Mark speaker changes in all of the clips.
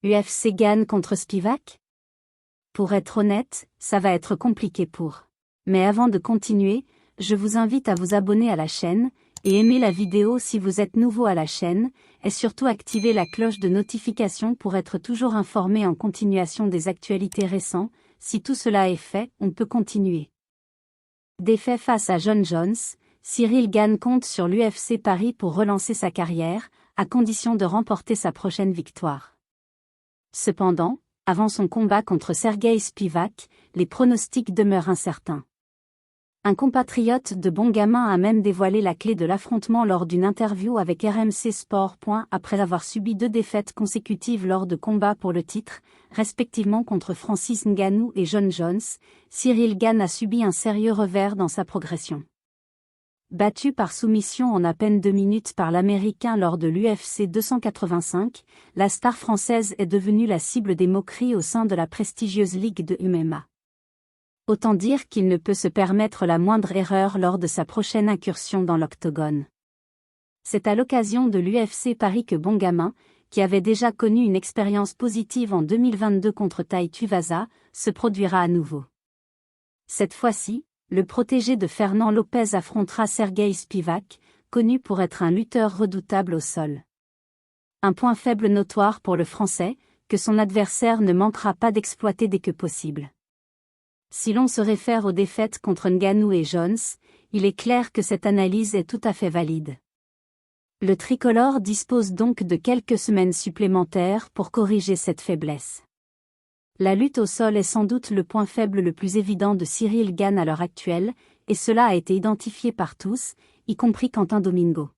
Speaker 1: UFC Gane contre Spivak? Pour être honnête, ça va être compliqué pour. Mais avant de continuer, je vous invite à vous abonner à la chaîne, et aimer la vidéo si vous êtes nouveau à la chaîne, et surtout activer la cloche de notification pour être toujours informé en continuation des actualités récentes. Si tout cela est fait, on peut continuer. Défait face à Jon Jones, Ciryl Gane compte sur l'UFC Paris pour relancer sa carrière, à condition de remporter sa prochaine victoire. Cependant, avant son combat contre Serghei Spivak, les pronostics demeurent incertains. Un compatriote de Bon Gamin a même dévoilé la clé de l'affrontement lors d'une interview avec RMC Sport. Après avoir subi 2 défaites consécutives lors de combats pour le titre, respectivement contre Francis Ngannou et Jon Jones, Ciryl Gane a subi un sérieux revers dans sa progression. Battu par soumission en à peine 2 minutes par l'Américain lors de l'UFC 285, la star française est devenue la cible des moqueries au sein de la prestigieuse ligue de MMA. Autant dire qu'il ne peut se permettre la moindre erreur lors de sa prochaine incursion dans l'octogone. C'est à l'occasion de l'UFC Paris que Bon Gamin, qui avait déjà connu une expérience positive en 2022 contre Tai Tuivasa, se produira à nouveau. Cette fois-ci, le protégé de Fernand Lopez affrontera Serghei Spivak, connu pour être un lutteur redoutable au sol. Un point faible notoire pour le Français, que son adversaire ne manquera pas d'exploiter dès que possible. Si l'on se réfère aux défaites contre Ngannou et Jones, il est clair que cette analyse est tout à fait valide. Le tricolore dispose donc de quelques semaines supplémentaires pour corriger cette faiblesse. La lutte au sol est sans doute le point faible le plus évident de Ciryl Gane à l'heure actuelle, et cela a été identifié par tous, y compris Quentin Domingo.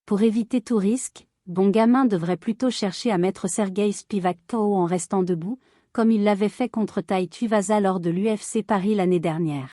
Speaker 1: Pour éviter tout risque, Bon Gamin devrait plutôt chercher à mettre Serghei Spivak KO en restant debout, comme il l'avait fait contre Tai Tuivasa lors de l'UFC Paris l'année dernière.